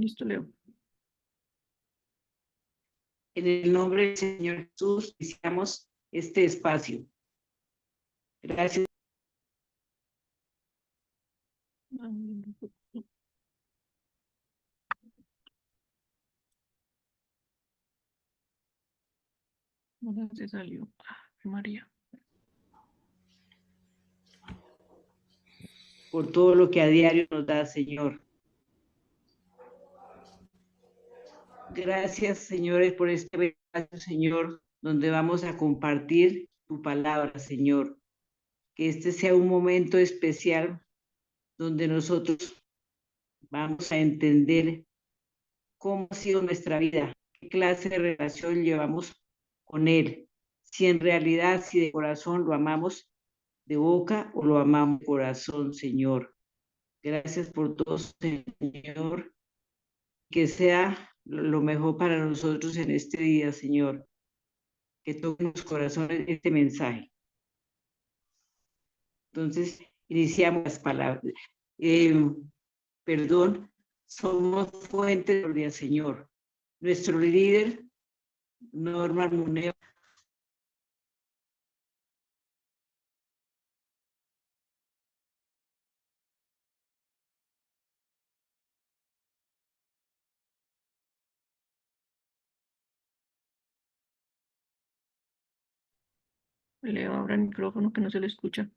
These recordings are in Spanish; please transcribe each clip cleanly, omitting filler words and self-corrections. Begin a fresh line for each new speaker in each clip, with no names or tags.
Listo, Leo.
En el nombre del Señor Jesús, iniciamos este espacio. Gracias.
Ahora se salió. María.
Por todo lo que a diario nos da, Señor. Gracias, señores, por este espacio, Señor, donde vamos a compartir tu palabra, Señor. Que este sea un momento especial donde nosotros vamos a entender cómo ha sido nuestra vida, qué clase de relación llevamos con Él, si en realidad, si de corazón lo amamos de boca o lo amamos de corazón, Señor. Gracias por todo, Señor. Que sea lo mejor para nosotros en este día, Señor. Que toque en los corazones este mensaje. Entonces, iniciamos las palabras. Perdón, somos fuente de gloria, Señor. Nuestro líder, Norma Muneo.
Leo, abra el micrófono que no se le escucha.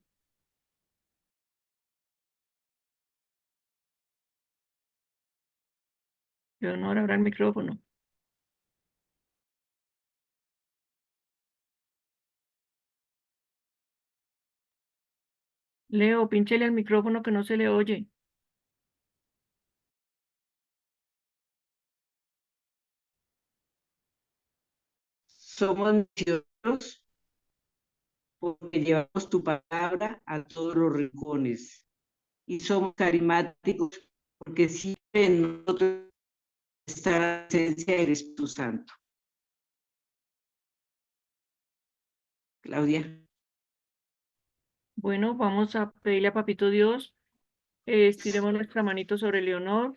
Leonor, abra el micrófono. Leo, pínchele al micrófono que no se le oye.
Somos misioneros porque llevamos tu palabra a todos los rincones. Y somos carismáticos porque siempre en nosotros está la presencia del Espíritu Santo. Claudia.
Bueno, vamos a pedirle a Papito Dios, estiremos nuestra manito sobre Leonor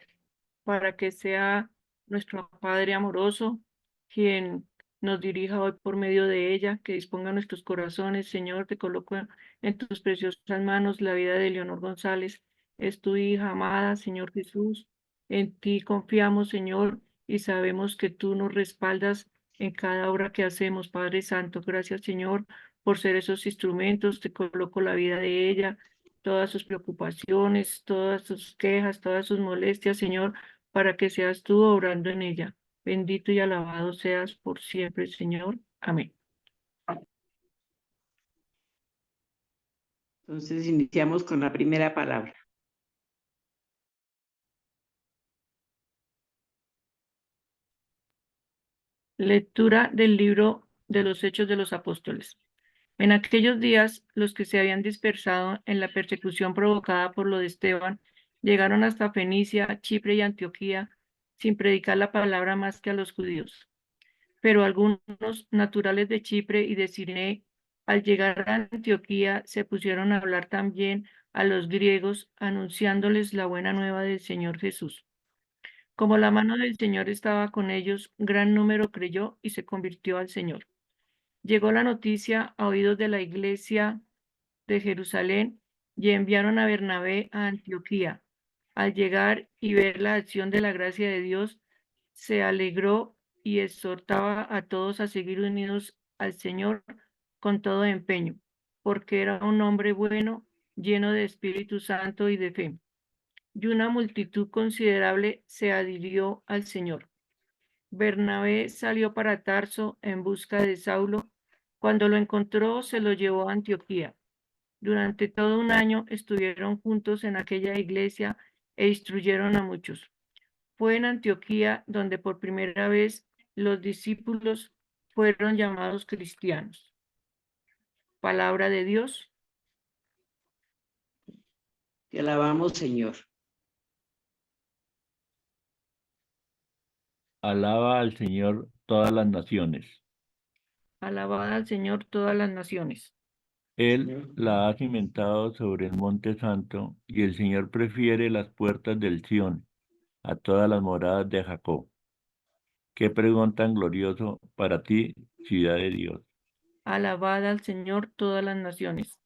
para que sea nuestro Padre amoroso quien nos dirija hoy por medio de ella, que disponga nuestros corazones. Señor, te coloco en tus preciosas manos la vida de Leonor González. Es tu hija amada, Señor Jesús. En ti confiamos, Señor, y sabemos que tú nos respaldas en cada obra que hacemos, Padre Santo. Gracias, Señor, por ser esos instrumentos. Te coloco la vida de ella, todas sus preocupaciones, todas sus quejas, todas sus molestias, Señor, para que seas tú obrando en ella. Bendito y alabado seas por siempre, Señor. Amén.
Entonces iniciamos con la primera palabra.
Lectura del libro de los Hechos de los Apóstoles. En aquellos días, los que se habían dispersado en la persecución provocada por lo de Esteban, llegaron hasta Fenicia, Chipre y Antioquía, sin predicar la palabra más que a los judíos. Pero algunos naturales de Chipre y de Cirene, al llegar a Antioquía, se pusieron a hablar también a los griegos, anunciándoles la buena nueva del Señor Jesús. Como la mano del Señor estaba con ellos, gran número creyó y se convirtió al Señor. Llegó la noticia a oídos de la iglesia de Jerusalén y enviaron a Bernabé a Antioquía. Al llegar y ver la acción de la gracia de Dios, se alegró y exhortaba a todos a seguir unidos al Señor con todo empeño, porque era un hombre bueno, lleno de Espíritu Santo y de fe. Y una multitud considerable se adhirió al Señor. Bernabé salió para Tarso en busca de Saulo. Cuando lo encontró, se lo llevó a Antioquía. Durante todo un año estuvieron juntos en aquella iglesia e instruyeron a muchos. Fue en Antioquía donde por primera vez los discípulos fueron llamados cristianos. Palabra de Dios.
Te alabamos, Señor.
Alaba al Señor todas las naciones.
Alabad al Señor todas las naciones.
Él la ha cimentado sobre el monte santo, y el Señor prefiere las puertas del Sión a todas las moradas de Jacob. Qué pregón tan glorioso para ti, ciudad de Dios.
Alabad al Señor todas las naciones.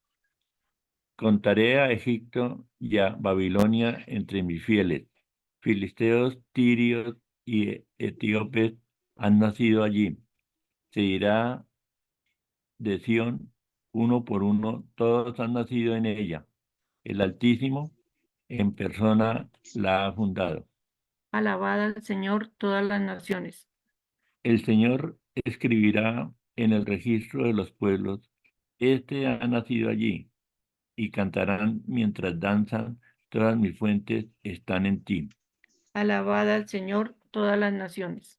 Contaré a Egipto y a Babilonia entre mis fieles. Filisteos, tirios y etíopes han nacido allí. Se dirá de Sión, uno por uno, todos han nacido en ella. El Altísimo en persona la ha fundado.
Alabad al Señor todas las naciones.
El Señor escribirá en el registro de los pueblos, este ha nacido allí, y cantarán mientras danzan, todas mis fuentes están en ti.
Alabad al Señor todas las naciones.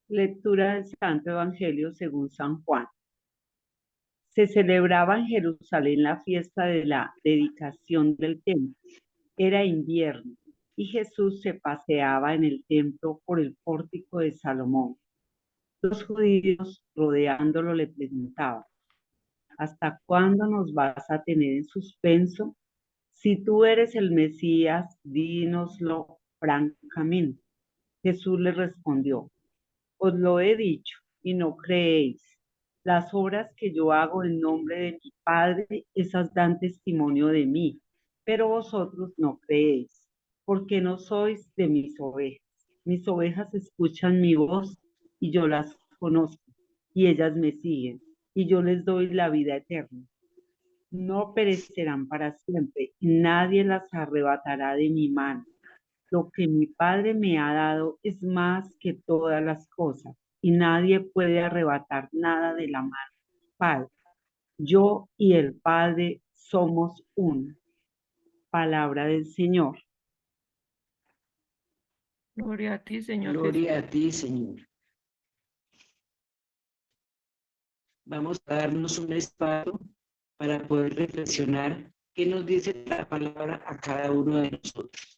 Lectura del Santo Evangelio según San Juan. Se celebraba en Jerusalén la fiesta de la dedicación del templo. Era invierno y Jesús se paseaba en el templo por el pórtico de Salomón. Los judíos rodeándolo le preguntaban: ¿hasta cuándo nos vas a tener en suspenso? Si tú eres el Mesías, dínoslo francamente. Jesús le respondió: os lo he dicho y no creéis. Las obras que yo hago en nombre de mi Padre, esas dan testimonio de mí, pero vosotros no creéis, porque no sois de mis ovejas. Mis ovejas escuchan mi voz y yo las conozco, y ellas me siguen, y yo les doy la vida eterna. No perecerán para siempre, y nadie las arrebatará de mi mano. Lo que mi Padre me ha dado es más que todas las cosas, y nadie puede arrebatar nada de la mano del Padre. Yo y el Padre somos uno. Palabra del Señor.
Gloria a ti, Señor Jesús.
Gloria a ti, Señor. Vamos a darnos un espacio para poder reflexionar qué nos dice la palabra a cada uno de nosotros.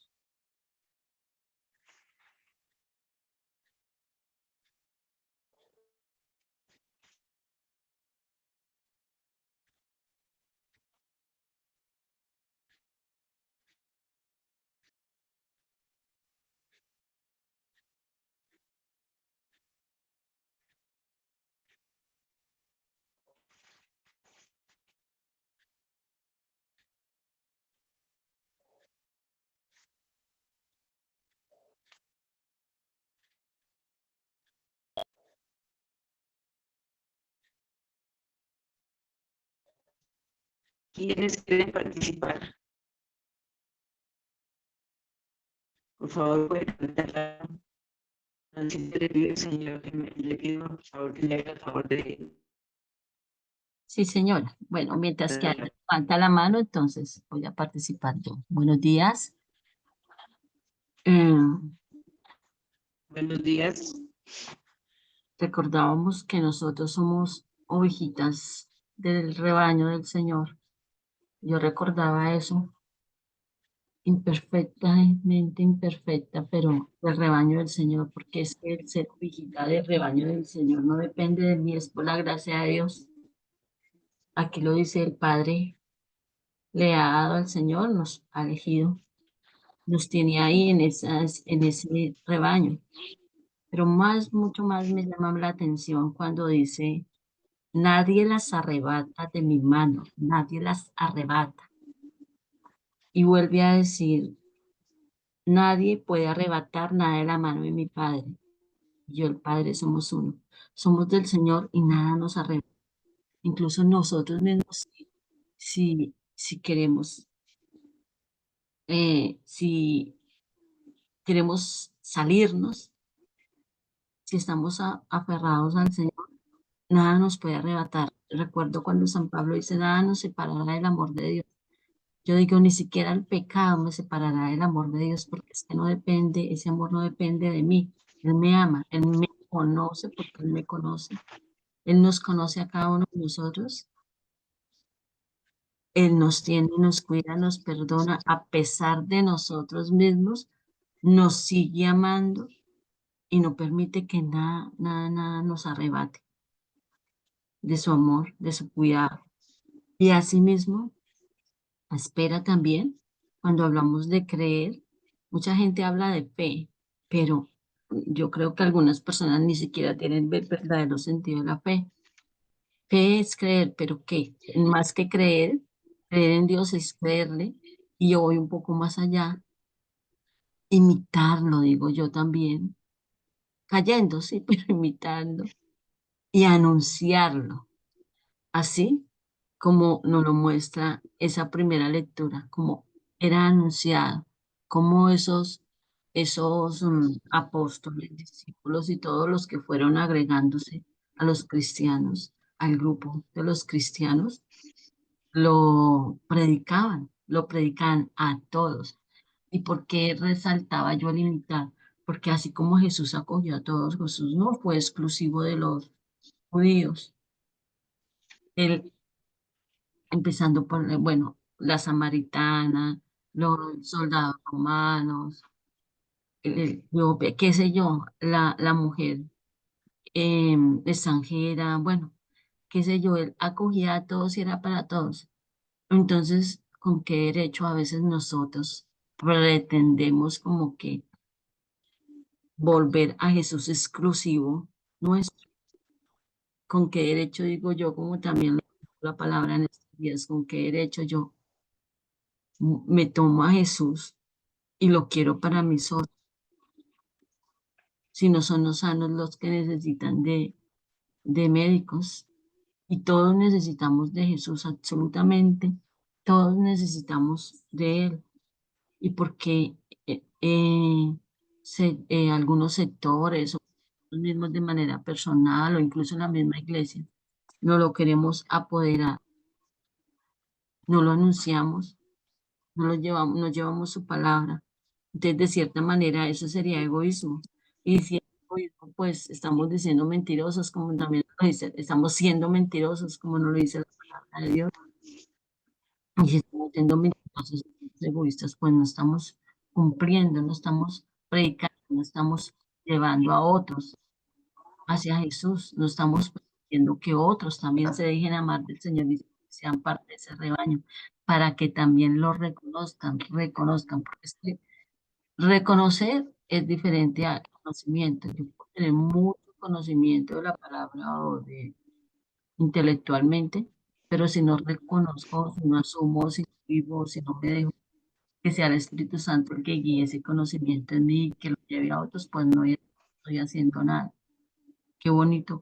¿Quiénes quieren participar? Por favor, pueden cantar la canción que le pido al Señor, le pido, por favor, que le haga el favor de
Sí, señora. Bueno, mientras que
cantarla.
levanta la mano, entonces voy a participar yo. Buenos días. Eh,
Buenos días.
recordábamos que nosotros somos ovejitas del rebaño del Señor. Yo recordaba eso, imperfectamente imperfecta, pero del rebaño del Señor, porque es que el ser ovejita del rebaño del Señor no depende de mí, es por la gracia de Dios. Aquí lo dice el Padre, le ha dado al Señor, nos ha elegido, nos tiene ahí en ese rebaño. Pero mucho más me llama la atención cuando dice, nadie las arrebata de mi mano, nadie las arrebata. Y vuelve a decir, nadie puede arrebatar nada de la mano de mi Padre. Yo y el Padre somos uno. Somos del Señor y nada nos arrebata. Incluso nosotros mismos, si queremos, si queremos salirnos, si estamos aferrados al Señor, nada nos puede arrebatar. Recuerdo cuando San Pablo dice, nada nos separará del amor de Dios. Yo digo, ni siquiera el pecado me separará del amor de Dios, porque es que no depende, ese amor no depende de mí. Él me ama, Él me conoce porque Él me conoce. Él nos conoce a cada uno de nosotros. Él nos tiene, nos cuida, nos perdona, a pesar de nosotros mismos, nos sigue amando y no permite que nada nos arrebate de su amor, de su cuidado. Y asimismo, espera también, cuando hablamos de creer, mucha gente habla de fe, pero yo creo que algunas personas ni siquiera tienen el verdadero sentido de la fe. Fe es creer, pero ¿qué? Más que creer en Dios es creerle. Y yo voy un poco más allá, imitarlo, digo yo también, cayendo, sí, pero imitando y anunciarlo, así como nos lo muestra esa primera lectura, como era anunciado, como esos apóstoles, discípulos y todos los que fueron agregándose a los cristianos, al grupo de los cristianos, lo predicaban a todos. ¿Y por qué resaltaba yo el imitar? Porque así como Jesús acogió a todos, Jesús no fue exclusivo de los judíos. Él, empezando por, bueno, la samaritana, los soldados romanos, qué sé yo, la mujer extranjera, bueno, qué sé yo, él acogía a todos y era para todos. Entonces, ¿con qué derecho a veces nosotros pretendemos como que volver a Jesús exclusivo nuestro? ¿Con qué derecho digo yo, como también la palabra en estos días, con qué derecho yo me tomo a Jesús y lo quiero para mí solo? Si no son los sanos los que necesitan de médicos, y todos necesitamos de Jesús, absolutamente, todos necesitamos de Él. Y porque algunos sectores o nosotros mismos de manera personal o incluso en la misma iglesia no lo queremos apoderar, no lo anunciamos, no lo llevamos, no llevamos su palabra. Entonces, de cierta manera, eso sería egoísmo. Y si es egoísmo, pues estamos diciendo mentirosos, como también lo dice, estamos siendo mentirosos, como nos lo dice la palabra de Dios. Y si estamos siendo mentirosos, egoístas, pues no estamos cumpliendo, no estamos predicando, no estamos llevando a otros hacia Jesús, no estamos permitiendo que otros también se dejen amar del Señor y sean parte de ese rebaño, para que también lo reconozcan, porque es que reconocer es diferente al conocimiento. Yo puedo tener mucho conocimiento de la palabra o de intelectualmente, pero si no reconozco, si no asumo, si no vivo, si no me dejo que sea el Espíritu Santo el que guíe ese conocimiento en mí, que lo lleve a otros, pues no estoy haciendo nada. Qué bonito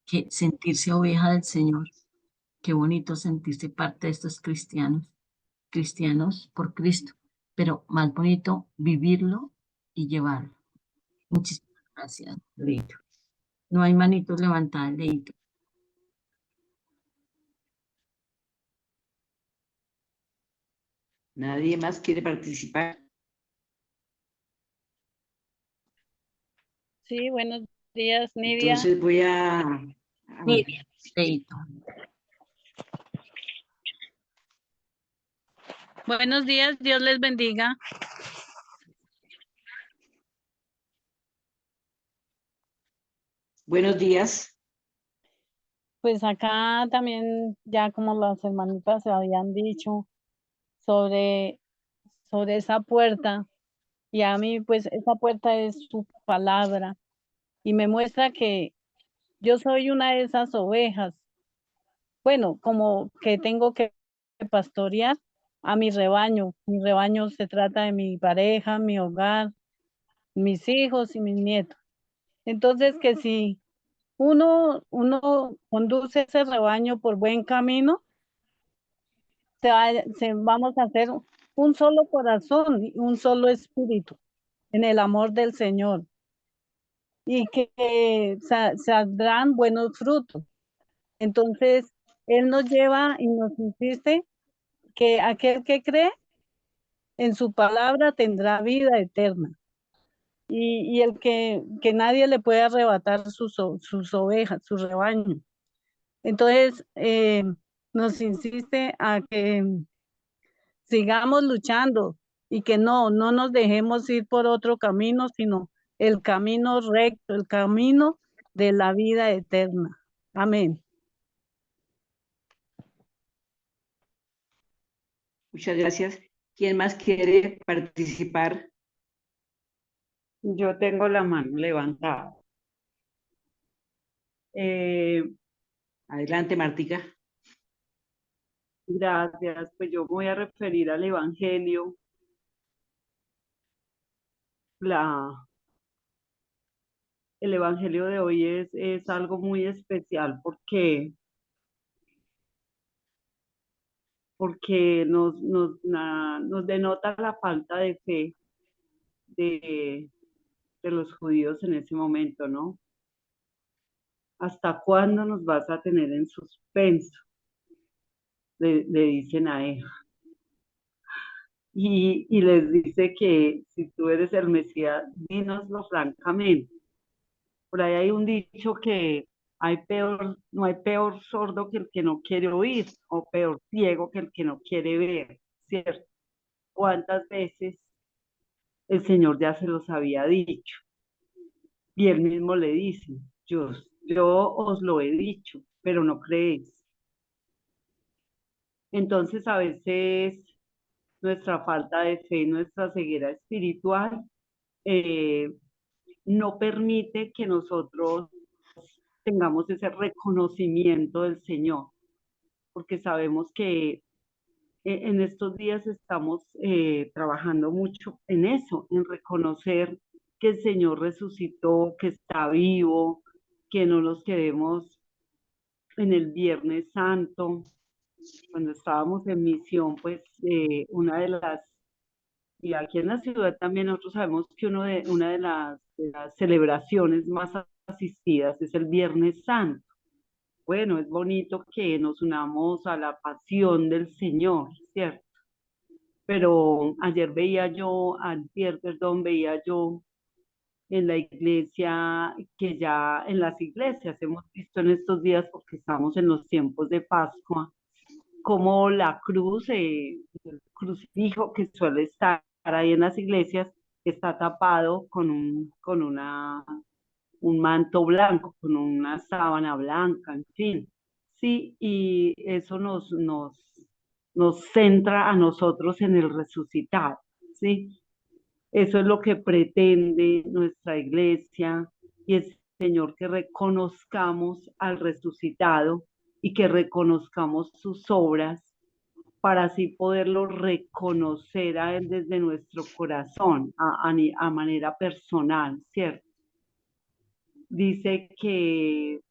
que sentirse oveja del Señor, qué bonito sentirse parte de estos cristianos, cristianos por Cristo, pero más bonito vivirlo y llevarlo. Muchísimas gracias, Leito. No hay manitos levantadas, Leito.
¿Nadie más quiere participar?
Sí, buenos días, Nidia.
Entonces voy a...
Miriam, Leito.
Buenos días, Dios les bendiga.
Buenos días.
Pues acá también, ya como las hermanitas se habían dicho sobre, sobre esa puerta, y a mí pues esa puerta es su palabra, y me muestra que yo soy una de esas ovejas. Bueno, como que tengo que pastorear a mi rebaño. Mi rebaño se trata de mi pareja, mi hogar, mis hijos y mis nietos. Entonces, que si uno conduce ese rebaño por buen camino, vamos a hacer un solo corazón y un solo espíritu en el amor del Señor, y que saldrán buenos frutos. Entonces, Él nos lleva y nos insiste que aquel que cree en su palabra tendrá vida eterna. Y el que nadie le puede arrebatar sus ovejas, su rebaño. Entonces, nos insiste a que sigamos luchando y que no nos dejemos ir por otro camino, sino el camino recto, el camino de la vida eterna. Amén.
Muchas gracias. ¿Quién más quiere participar?
Yo tengo la mano levantada.
Adelante, Martica.
Gracias. Pues yo me voy a referir al Evangelio. El Evangelio de hoy es algo muy especial porque nos denota la falta de fe de, de los judíos en ese momento, ¿no? ¿Hasta cuándo nos vas a tener en suspenso? Le dicen a él. Y les dice que si tú eres el Mesías, dínoslo francamente. Por ahí hay un dicho que no hay peor sordo que el que no quiere oír, o peor ciego que el que no quiere ver, ¿cierto? ¿Cuántas veces el Señor ya se los había dicho? Y él mismo le dice, yo os lo he dicho, pero no creéis. Entonces a veces nuestra falta de fe, nuestra ceguera espiritual, eh, no permite que nosotros tengamos ese reconocimiento del Señor, porque sabemos que en estos días estamos trabajando mucho en eso, en reconocer que el Señor resucitó, que está vivo, que no nos quedemos en el Viernes Santo. Cuando estábamos en misión, pues una de las, y aquí en la ciudad también nosotros sabemos que una de las celebraciones más asistidas es el Viernes Santo. Bueno, es bonito que nos unamos a la pasión del Señor, ¿cierto? Pero ayer perdón, veía yo en la iglesia, que ya en las iglesias hemos visto en estos días, porque estamos en los tiempos de Pascua, como la cruz, el crucifijo que suele estar ahí en las iglesias, está tapado un manto blanco, con una sábana blanca, en fin. Sí, y eso nos centra a nosotros en el resucitado, ¿sí? Eso es lo que pretende nuestra iglesia y el Señor, que reconozcamos al resucitado y que reconozcamos sus obras para así poderlo reconocer a Él desde nuestro corazón, a manera personal, ¿cierto? Dice que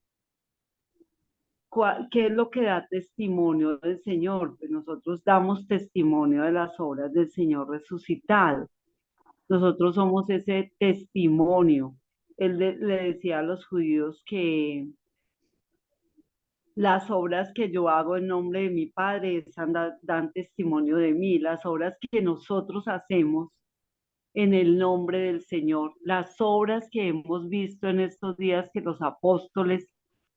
¿qué es lo que da testimonio del Señor? Pues nosotros damos testimonio de las obras del Señor resucitado. Nosotros somos ese testimonio. Le decía a los judíos que las obras que yo hago en nombre de mi Padre dan testimonio de mí. Las obras que nosotros hacemos en el nombre del Señor, las obras que hemos visto en estos días que los apóstoles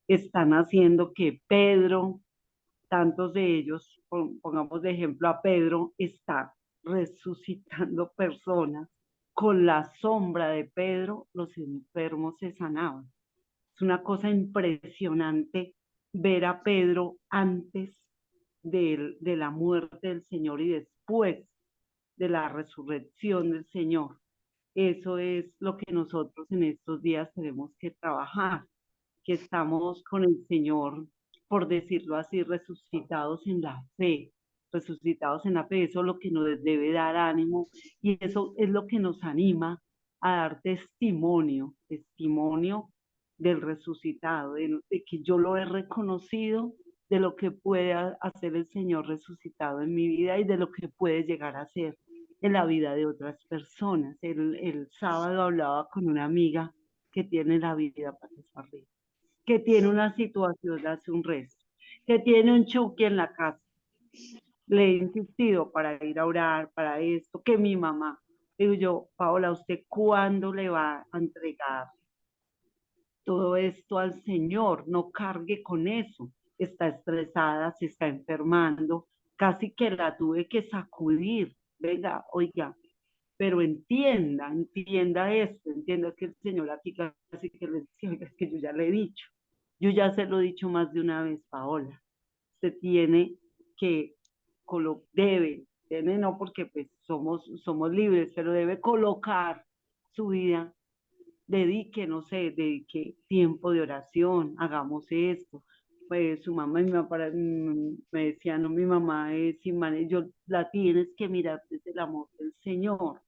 están haciendo, que Pedro, tantos de ellos, pongamos de ejemplo a Pedro, está resucitando personas. Con la sombra de Pedro, los enfermos se sanaban. Es una cosa impresionante ver a Pedro antes de la muerte del Señor y después de la resurrección del Señor. Eso es lo que nosotros en estos días tenemos que trabajar, que estamos con el Señor, por decirlo así, resucitados en la fe, resucitados en la fe. Eso es lo que nos debe dar ánimo y eso es lo que nos anima a dar testimonio del resucitado, de que yo lo he reconocido, de lo que puede hacer el Señor resucitado en mi vida y de lo que puede llegar a ser en la vida de otras personas. El sábado hablaba con una amiga que tiene la vida para arriba, que tiene una situación de hace un resto, que tiene un Chucky en la casa. Le he insistido para ir a orar, para esto, que mi mamá. Digo yo, Paola, ¿usted cuándo le va a entregar todo esto al Señor? No cargue con eso. Está estresada, se está enfermando, casi que la tuve que sacudir. Venga, oiga, pero entienda esto, entienda que el Señor aquí casi que le dice, oiga, es que yo ya le he dicho, yo ya se lo he dicho más de una vez, Paola, se tiene que, debe no porque pues somos libres, pero debe colocar su vida, dedique tiempo de oración, hagamos esto. Pues su mamá y mi papá me decían, no, mi mamá es yo la tienes que mirar desde el amor del Señor,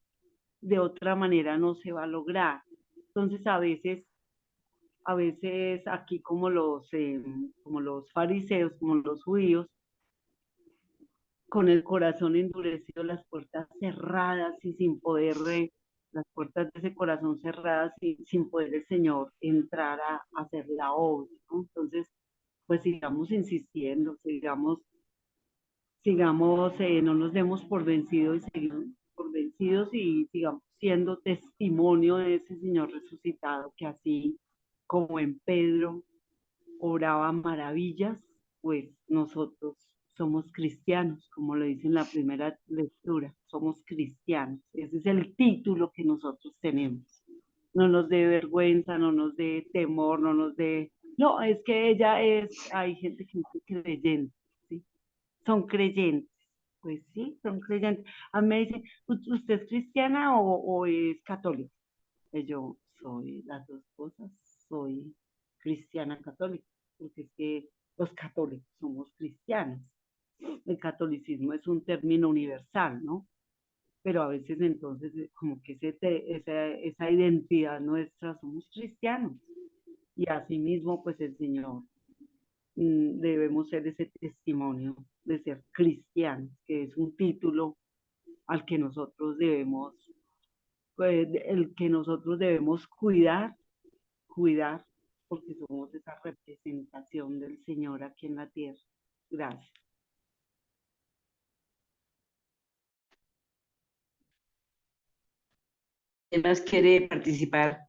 de otra manera no se va a lograr. Entonces a veces aquí como los fariseos, como los judíos, con el corazón endurecido, las puertas cerradas y sin poder, las puertas de ese corazón cerradas y sin poder el Señor entrar a hacer la obra, ¿no? Entonces, pues sigamos insistiendo, no nos demos por vencidos y sigamos siendo testimonio de ese Señor resucitado que así como en Pedro obraba maravillas, pues nosotros somos cristianos, como lo dice en la primera lectura, somos cristianos. Ese es el título que nosotros tenemos. No nos dé vergüenza, no nos dé temor, no, es que hay gente que es creyente, ¿sí? Son creyentes. Pues sí, son creyentes. A mí me dicen, ¿usted es cristiana o es católica? Y yo soy las dos cosas, soy cristiana católica, porque es que los católicos somos cristianos. El catolicismo es un término universal, ¿no? Pero a veces entonces como que esa identidad nuestra, somos cristianos. Y asimismo, pues el Señor, debemos ser ese testimonio de ser cristianos, que es un título al que nosotros debemos, pues, el que nosotros debemos cuidar, porque somos esa representación del Señor aquí en la tierra. Gracias.
¿Quién más quiere participar?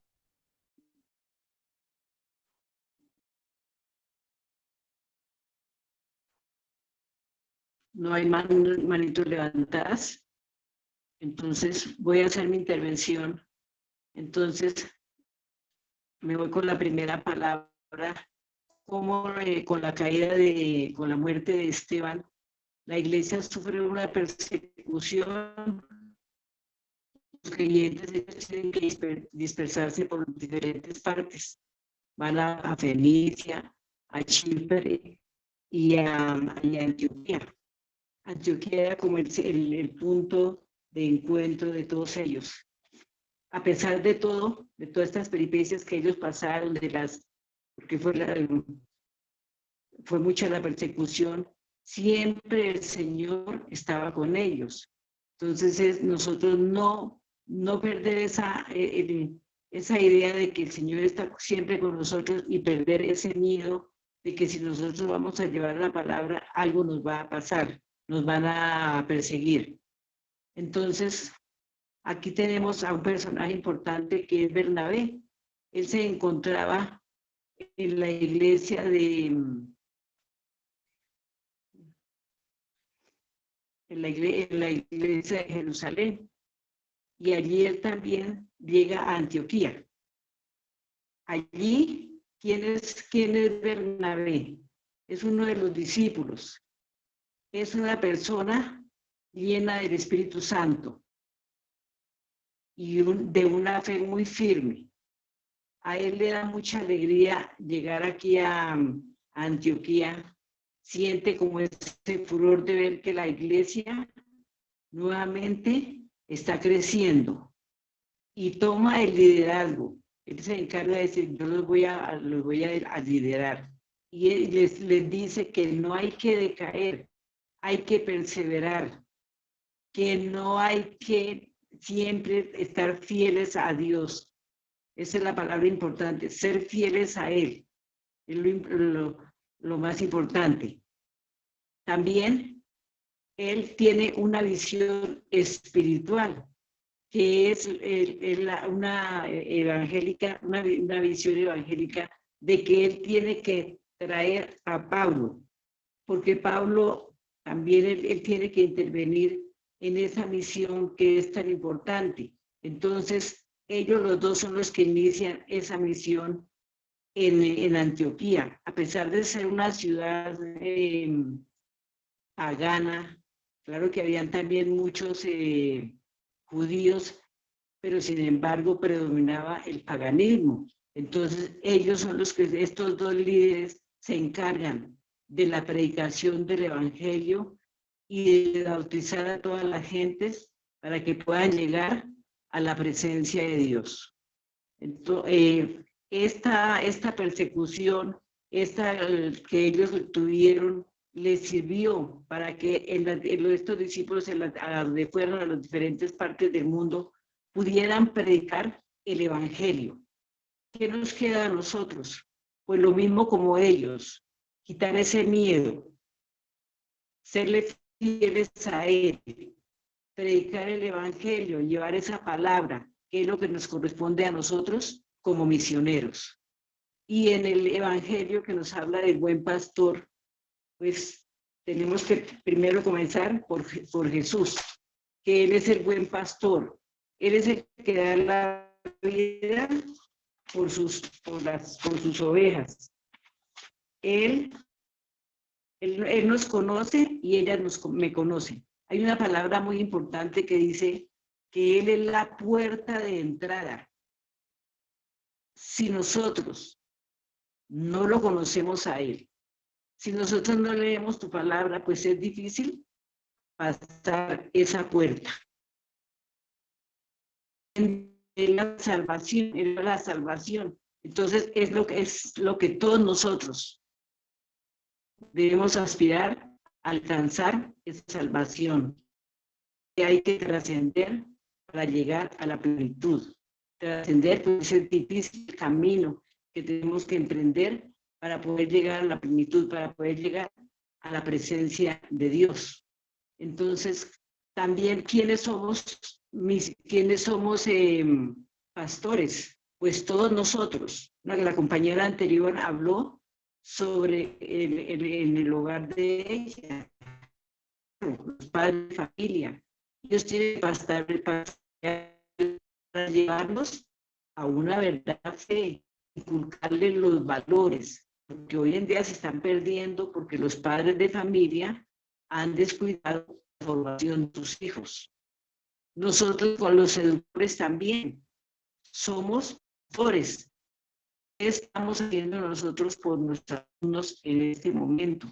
No hay manitos levantadas. Entonces voy a hacer mi intervención. Entonces me voy con la primera palabra. Como con la muerte de Esteban, la iglesia sufre una persecución. Los creyentes tienen que dispersarse por diferentes partes. Van a Fenicia, a Chipre y a Antioquía. Antioquía era como el punto de encuentro de todos ellos. A pesar de todo, de todas estas peripecias que ellos pasaron, porque fue mucha la persecución, siempre el Señor estaba con ellos. Entonces nosotros no perder esa idea de que el Señor está siempre con nosotros y perder ese miedo de que si nosotros vamos a llevar la palabra, algo nos va a pasar, nos van a perseguir. Entonces, aquí tenemos a un personaje importante que es Bernabé. Él se encontraba en la iglesia en la iglesia de Jerusalén. Y allí él también llega a Antioquía. Allí, ¿quién es Bernabé? Es uno de los discípulos. Es una persona llena del Espíritu Santo y de una fe muy firme. A él le da mucha alegría llegar aquí a Antioquía. Siente como ese furor de ver que la iglesia nuevamente está creciendo y toma el liderazgo. Él se encarga de decir, yo los voy a liderar. Y él les dice que no hay que decaer, hay que perseverar, que no hay que siempre estar fieles a Dios. Esa es la palabra importante, ser fieles a Él. Es lo más importante. También Él tiene una visión espiritual, que es una visión evangélica de que Él tiene que traer a Pablo, porque Pablo también él tiene que intervenir en esa misión que es tan importante. Entonces, ellos los dos son los que inician esa misión en Antioquía, a pesar de ser una ciudad pagana. Claro que habían también muchos judíos, pero sin embargo predominaba el paganismo. Entonces, ellos son los que, estos dos líderes, se encargan de la predicación del evangelio y de bautizar a todas las gentes para que puedan llegar a la presencia de Dios. Entonces, esta persecución, que ellos tuvieron, les sirvió para que estos discípulos a donde fueron a las diferentes partes del mundo pudieran predicar el evangelio. ¿Qué nos queda a nosotros? Pues lo mismo como ellos, quitar ese miedo, serle fieles a él, predicar el evangelio, llevar esa palabra, que es lo que nos corresponde a nosotros como misioneros. Y en el evangelio que nos habla del buen pastor, pues tenemos que primero comenzar por Jesús, que Él es el buen pastor. Él es el que da la vida por sus ovejas. Él nos conoce y ellas me conocen. Hay una palabra muy importante que dice que Él es la puerta de entrada. Si nosotros no lo conocemos a Él, si nosotros no leemos tu palabra, pues es difícil pasar esa puerta. En la salvación. Entonces es lo que todos nosotros debemos aspirar a alcanzar, esa salvación. Que hay que trascender para llegar a la plenitud. Trascender pues, es el difícil camino que tenemos que emprender para poder llegar a la plenitud, para poder llegar a la presencia de Dios. Entonces, también, ¿quiénes somos pastores? Pues todos nosotros. La compañera anterior habló sobre en el hogar de ella, los padres de familia. Ellos tienen para llevarnos a una verdad fe, inculcarles los valores, que hoy en día se están perdiendo porque los padres de familia han descuidado la formación de sus hijos. Nosotros con los educadores también somos tutores. ¿Qué estamos haciendo nosotros por nuestros alumnos en este momento?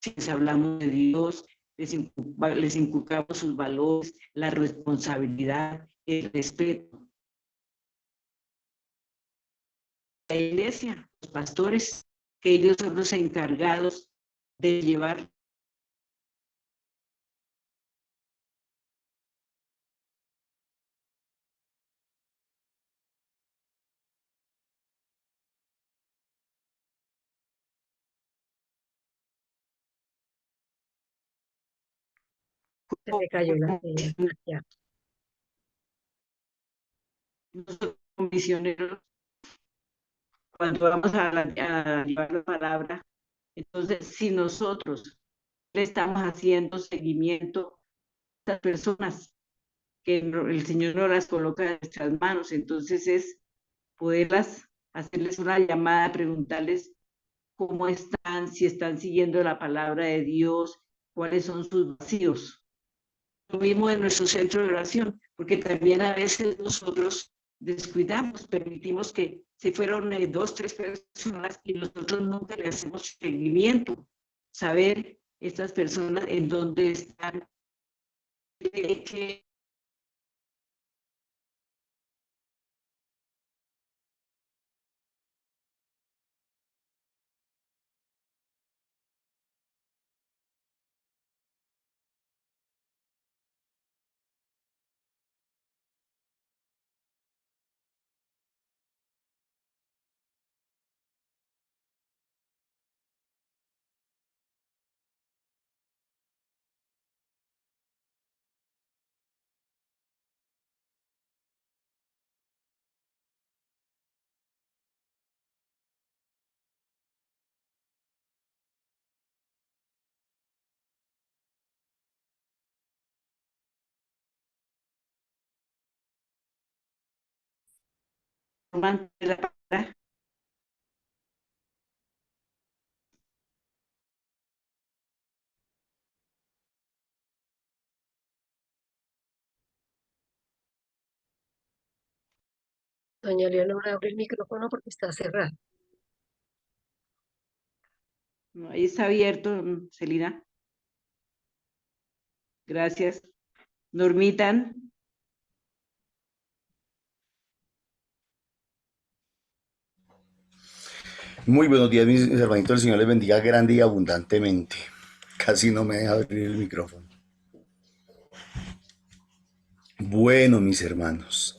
Si les hablamos de Dios, les inculcamos sus valores, la responsabilidad, el respeto. La iglesia, los pastores, que ellos son los encargados de llevar
Se me cayó la señal. Ya.
nosotros como misioneros cuando vamos a llevar la palabra. Entonces, si nosotros le estamos haciendo seguimiento a estas personas que el Señor no las coloca en nuestras manos, entonces es poderlas, hacerles una llamada, preguntarles cómo están, si están siguiendo la palabra de Dios, cuáles son sus vacíos. Lo mismo en nuestro centro de oración, porque también a veces nosotros descuidamos, permitimos que se fueron 2, 3 personas y nosotros nunca le hacemos seguimiento, saber estas personas en dónde están, qué Norman, ¿tiene la palabra?
Doña Leonora, abre el micrófono porque está cerrado.
No, ahí está abierto, Celina. Gracias. Normitan.
Muy buenos días, mis hermanitos. El Señor les bendiga grande y abundantemente. Casi no me deja abrir el micrófono. Bueno, mis hermanos.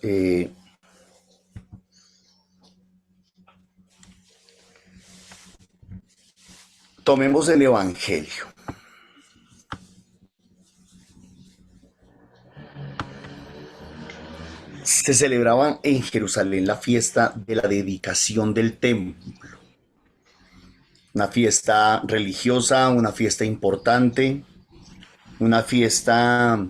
Tomemos el Evangelio. Se celebraba en Jerusalén la fiesta de la dedicación del templo. Una fiesta religiosa, una fiesta importante, una fiesta,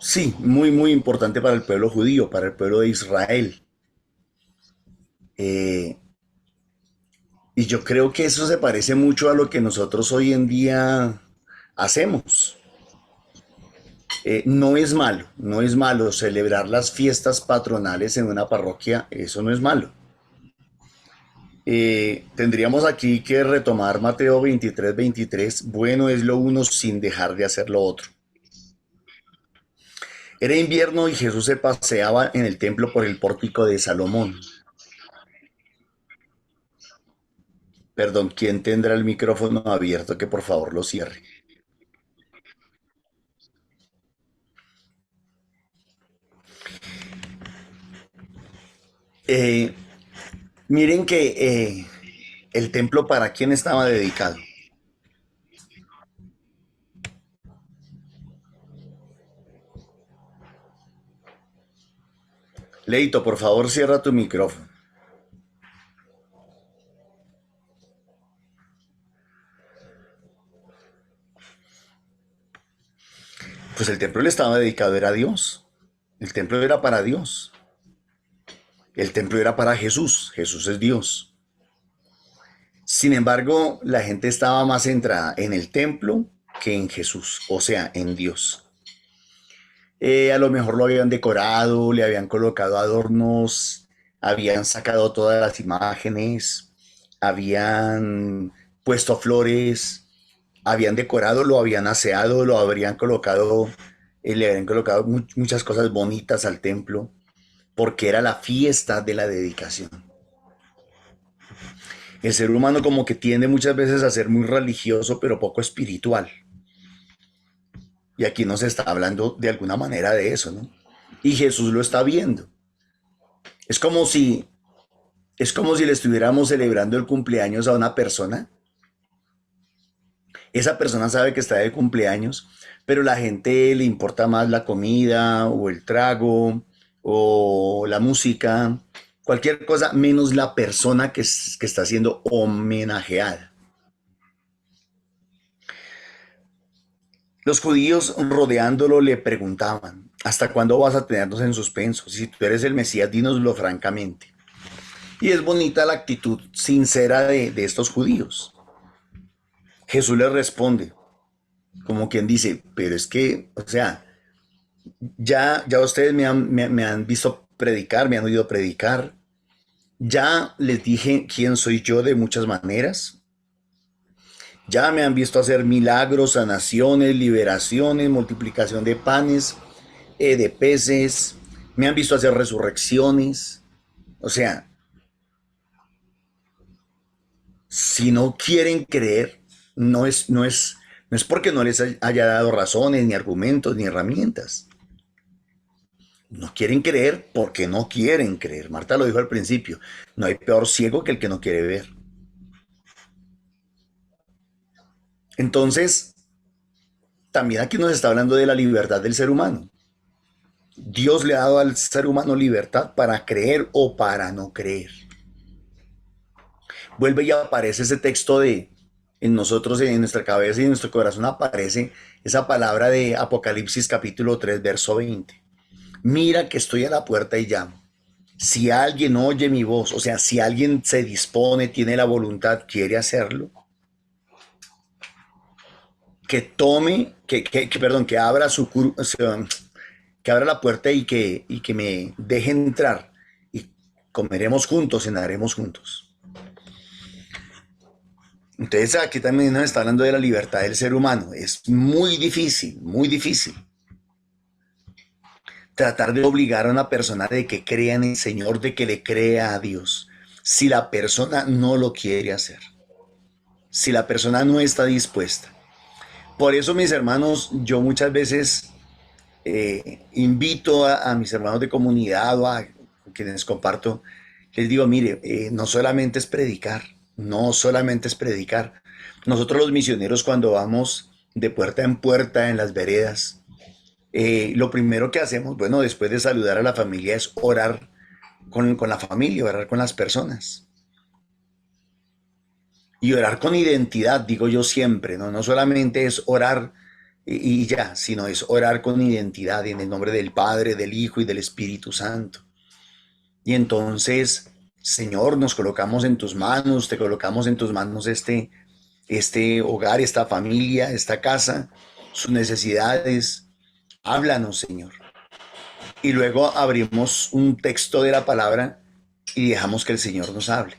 sí, muy, muy importante para el pueblo judío, para el pueblo de Israel. Y yo creo que eso se parece mucho a lo que nosotros hoy en día hacemos. No es malo, no es malo celebrar las fiestas patronales en una parroquia, eso no es malo. Tendríamos aquí que retomar Mateo 23:23, bueno es lo uno sin dejar de hacer lo otro. Era invierno y Jesús se paseaba en el templo por el pórtico de Salomón. Perdón, ¿quién tendrá el micrófono abierto que por favor lo cierre? Miren que el templo para quién estaba dedicado. Leito, por favor, cierra tu micrófono. Pues el templo le estaba dedicado, era a Dios. El templo era para Dios. El templo era para Jesús. Jesús es Dios. Sin embargo, la gente estaba más centrada en el templo que en Jesús, o sea, en Dios. A lo mejor lo habían decorado, le habían colocado adornos, habían sacado todas las imágenes, habían puesto flores, habían decorado, lo habían aseado, lo habrían colocado, le habrían colocado muchas cosas bonitas al templo, porque era la fiesta de la dedicación. El ser humano como que tiende muchas veces a ser muy religioso, pero poco espiritual. Y aquí nos está hablando de alguna manera de eso, ¿no? Y Jesús lo está viendo. Es como si le estuviéramos celebrando el cumpleaños a una persona. Esa persona sabe que está de cumpleaños, pero la gente le importa más la comida o el trago o la música, cualquier cosa menos la persona que está siendo homenajeada. Los judíos rodeándolo le preguntaban, ¿hasta cuándo vas a tenernos en suspenso? Si tú eres el Mesías, dínoslo francamente. Y es bonita la actitud sincera de estos judíos. Jesús les responde, como quien dice, pero es que, o sea, ya ustedes me han visto predicar, me han oído predicar, ya les dije quién soy yo de muchas maneras. Ya me han visto hacer milagros, sanaciones, liberaciones, multiplicación de panes, de peces. Me han visto hacer resurrecciones. O sea, si no quieren creer, no es porque no les haya dado razones, ni argumentos, ni herramientas. No quieren creer porque no quieren creer. Marta lo dijo al principio. No hay peor ciego que el que no quiere ver. Entonces, también aquí nos está hablando de la libertad del ser humano. Dios le ha dado al ser humano libertad para creer o para no creer. Vuelve y aparece ese texto en nosotros, en nuestra cabeza y en nuestro corazón aparece esa palabra de Apocalipsis capítulo 3, verso 20. mira que estoy a la puerta y llamo. Si alguien oye mi voz, o sea, si alguien se dispone, tiene la voluntad, quiere hacerlo, que tome, perdón, que abra que abra la puerta y que me deje entrar y comeremos juntos, cenaremos juntos. Entonces aquí también nos está hablando de la libertad del ser humano. Es muy difícil tratar de obligar a una persona de que crea en el Señor, de que le crea a Dios, si la persona no lo quiere hacer, si la persona no está dispuesta. Por eso, mis hermanos, yo muchas veces invito a mis hermanos de comunidad o a quienes comparto, les digo, mire, no solamente es predicar, no solamente es predicar. Nosotros los misioneros cuando vamos de puerta en puerta en las veredas, lo primero que hacemos, bueno, después de saludar a la familia es orar con la familia, orar con las personas. Y orar con identidad, digo yo siempre, ¿no? No solamente es orar y ya, sino es orar con identidad en el nombre del Padre, del Hijo y del Espíritu Santo. Y entonces, Señor, nos colocamos en tus manos, te colocamos en tus manos este hogar, esta familia, esta casa, sus necesidades. Háblanos, Señor. Y luego abrimos un texto de la palabra y dejamos que el Señor nos hable.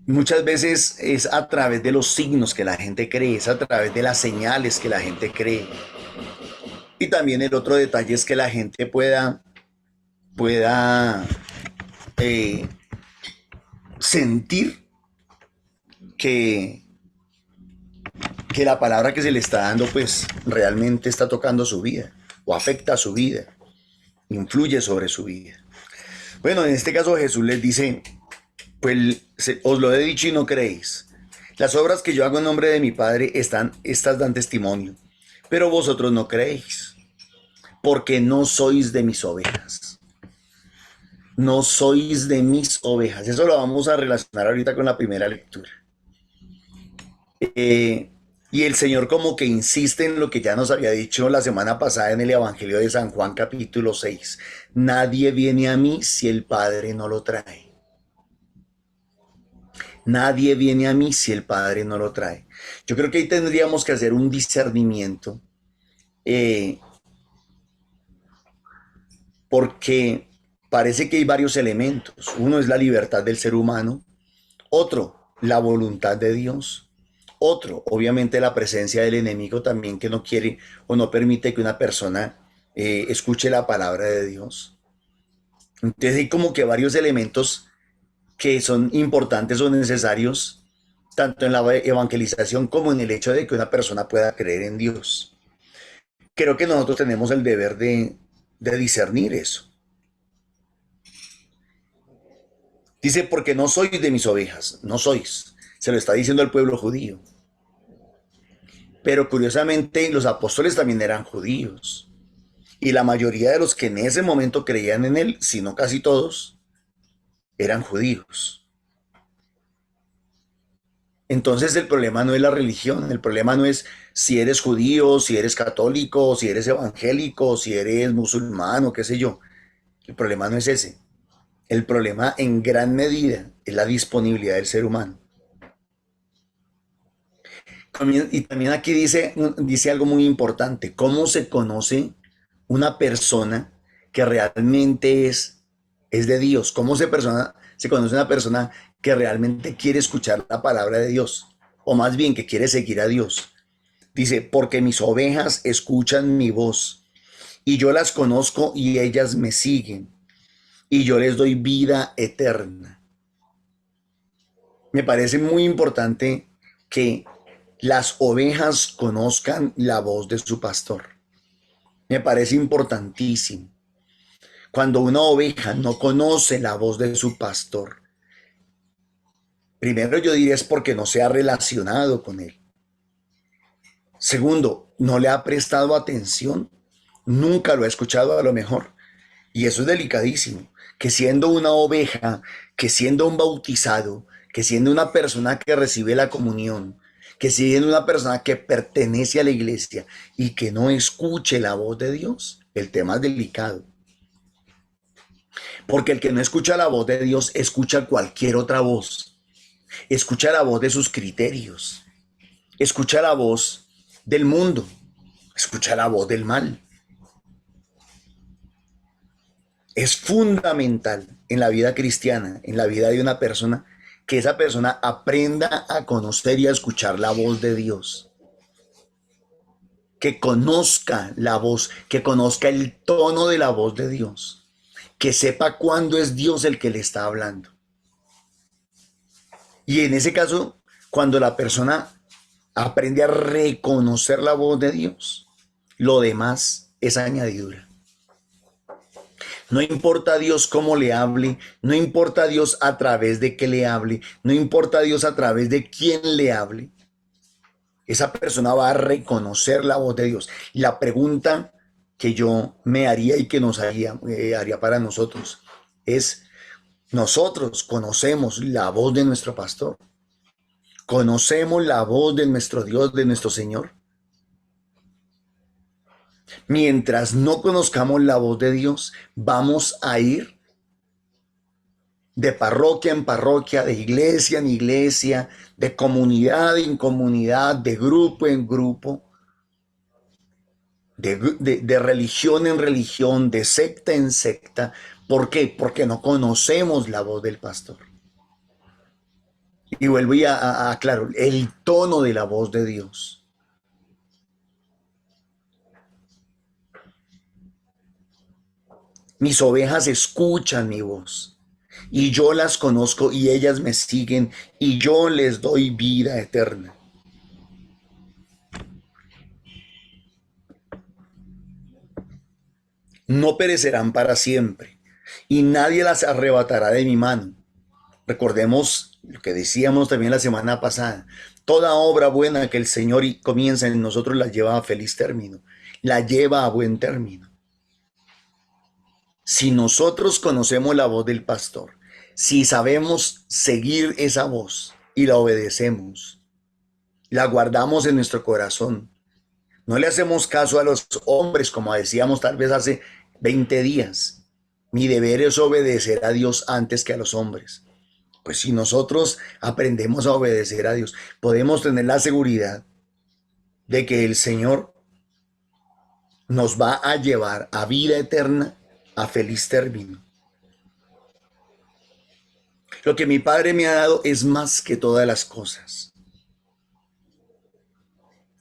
Muchas veces es a través de los signos que la gente cree, es a través de las señales que la gente cree. Y también el otro detalle es que la gente pueda sentir que la palabra que se le está dando pues realmente está tocando su vida o afecta a su vida, influye sobre su vida. Bueno, en este caso Jesús les dice, pues os lo he dicho y no creéis. Las obras que yo hago en nombre de mi Padre, estas dan testimonio, pero vosotros no creéis, porque no sois de mis ovejas. No sois de mis ovejas. Eso lo vamos a relacionar ahorita con la primera lectura. Y el Señor como que insiste en lo que ya nos había dicho la semana pasada en el Evangelio de San Juan capítulo 6. Nadie viene a mí si el Padre no lo trae. Nadie viene a mí si el Padre no lo trae. Yo creo que ahí tendríamos que hacer un discernimiento, porque parece que hay varios elementos. Uno es la libertad del ser humano, otro, la voluntad de Dios, otro, obviamente, la presencia del enemigo también, que no quiere o no permite que una persona escuche la palabra de Dios. Entonces hay como que varios elementos que son importantes o necesarios tanto en la evangelización como en el hecho de que una persona pueda creer en Dios. Creo que nosotros tenemos el deber de discernir eso. Dice, porque no sois de mis ovejas, no sois. Se lo está diciendo al pueblo judío. Pero curiosamente los apóstoles también eran judíos. Y la mayoría de los que en ese momento creían en él, si no casi todos, eran judíos. Entonces el problema no es la religión, el problema no es si eres judío, si eres católico, si eres evangélico, si eres musulmano, qué sé yo. El problema no es ese. El problema en gran medida es la disponibilidad del ser humano. Y también aquí dice algo muy importante. ¿Cómo se conoce una persona que realmente es de Dios? ¿Cómo se conoce una persona que realmente quiere escuchar la palabra de Dios? O más bien que quiere seguir a Dios. Dice, porque mis ovejas escuchan mi voz y yo las conozco y ellas me siguen y yo les doy vida eterna. Me parece muy importante que las ovejas conozcan la voz de su pastor. Me parece importantísimo. Cuando una oveja no conoce la voz de su pastor, primero yo diría es porque no se ha relacionado con él. Segundo, no le ha prestado atención, nunca lo ha escuchado a lo mejor. Y eso es delicadísimo, que siendo una oveja, que siendo un bautizado, que siendo una persona que recibe la comunión, Que si viene una persona que pertenece a la iglesia y que no escuche la voz de Dios, el tema es delicado. Porque el que no escucha la voz de Dios escucha cualquier otra voz. Escucha la voz de sus criterios. Escucha la voz del mundo. Escucha la voz del mal. Es fundamental en la vida cristiana, en la vida de una persona, que esa persona aprenda a conocer y a escuchar la voz de Dios. Que conozca la voz, que conozca el tono de la voz de Dios. Que sepa cuándo es Dios el que le está hablando. Y en ese caso, cuando la persona aprende a reconocer la voz de Dios, lo demás es añadidura. No importa a Dios cómo le hable, no importa a Dios a través de qué le hable, no importa a Dios a través de quién le hable. Esa persona va a reconocer la voz de Dios. La pregunta que yo me haría y que nos haría para nosotros es: ¿nosotros conocemos la voz de nuestro pastor? ¿Conocemos la voz de nuestro Dios, de nuestro Señor? Mientras no conozcamos la voz de Dios, vamos a ir de parroquia en parroquia, de iglesia en iglesia, de comunidad en comunidad, de grupo en grupo, de religión en religión, de secta en secta. ¿Por qué? Porque no conocemos la voz del pastor. Y vuelvo a aclarar el tono de la voz de Dios. Mis ovejas escuchan mi voz, y yo las conozco y ellas me siguen, y yo les doy vida eterna. No perecerán para siempre, y nadie las arrebatará de mi mano. Recordemos lo que decíamos también la semana pasada. Toda obra buena que el Señor comienza en nosotros la lleva a feliz término, la lleva a buen término. Si nosotros conocemos la voz del pastor, si sabemos seguir esa voz y la obedecemos, la guardamos en nuestro corazón, no le hacemos caso a los hombres, como decíamos tal vez hace 20 días. Mi deber es obedecer a Dios antes que a los hombres. Pues si nosotros aprendemos a obedecer a Dios, podemos tener la seguridad de que el Señor nos va a llevar a vida eterna, a feliz término. Lo que mi Padre me ha dado es más que todas las cosas.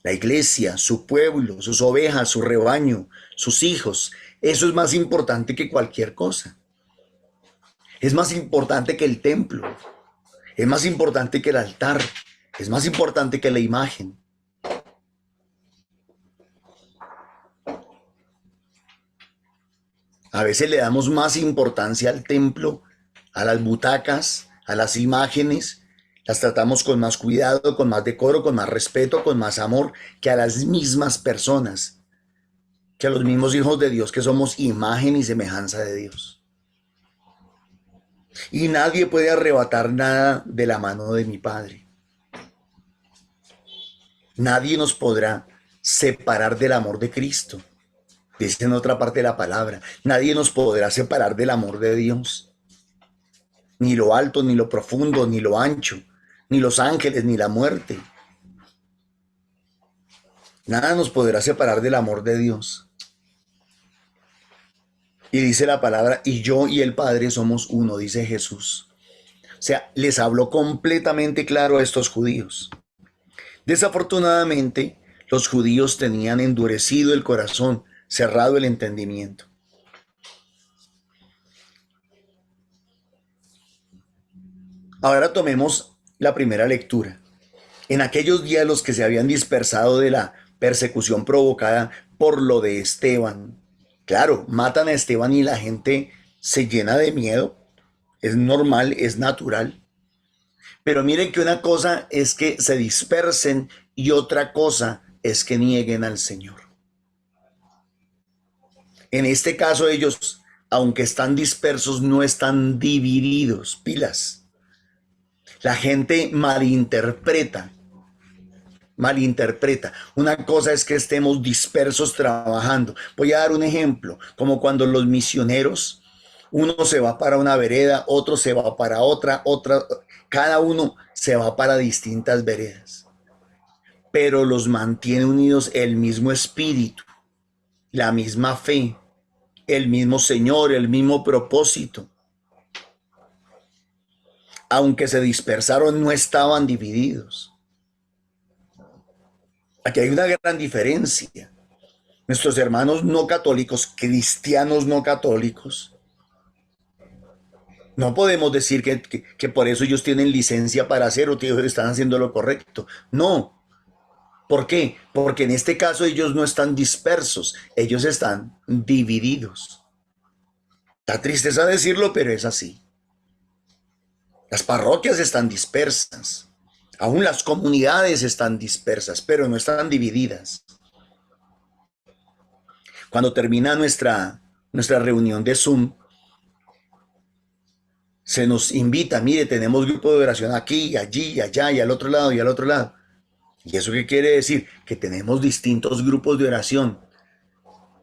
La iglesia, su pueblo, sus ovejas, su rebaño, sus hijos, eso es más importante que cualquier cosa. Es más importante que el templo, es más importante que el altar, es más importante que la imagen. A veces le damos más importancia al templo, a las butacas, a las imágenes. Las tratamos con más cuidado, con más decoro, con más respeto, con más amor que a las mismas personas, que a los mismos hijos de Dios, que somos imagen y semejanza de Dios. Y nadie puede arrebatar nada de la mano de mi Padre. Nadie nos podrá separar del amor de Cristo. Dice en otra parte de la palabra, nadie nos podrá separar del amor de Dios. Ni lo alto, ni lo profundo, ni lo ancho, ni los ángeles, ni la muerte. Nada nos podrá separar del amor de Dios. Y dice la palabra, y yo y el Padre somos uno, dice Jesús. O sea, les habló completamente claro a estos judíos. Desafortunadamente, los judíos tenían endurecido el corazón, cerrado el entendimiento. Ahora tomemos la primera lectura. En aquellos días los que se habían dispersado de la persecución provocada por lo de Esteban. Claro, matan a Esteban y la gente se llena de miedo. Es normal, es natural. Pero miren que una cosa es que se dispersen y otra cosa es que nieguen al Señor. En este caso ellos, aunque están dispersos, no están divididos, pilas. La gente malinterpreta malinterpreta. Una cosa es que estemos dispersos trabajando. Voy a dar un ejemplo, como cuando los misioneros, uno se va para una vereda, otro se va para otra, cada uno se va para distintas veredas, pero los mantiene unidos el mismo espíritu, la misma fe, el mismo Señor, el mismo propósito. Aunque se dispersaron, no estaban divididos. Aquí hay una gran diferencia. Nuestros hermanos no católicos, cristianos no católicos, no podemos decir que por eso ellos tienen licencia para hacer o que ellos están haciendo lo correcto. No. ¿Por qué? Porque en este caso ellos no están dispersos, ellos están divididos. Da tristeza decirlo, pero es así. Las parroquias están dispersas, aún las comunidades están dispersas, pero no están divididas. Cuando termina nuestra reunión de Zoom, se nos invita, mire, tenemos grupo de oración aquí, allí, allá, y al otro lado, y al otro lado. ¿Y eso qué quiere decir? Que tenemos distintos grupos de oración.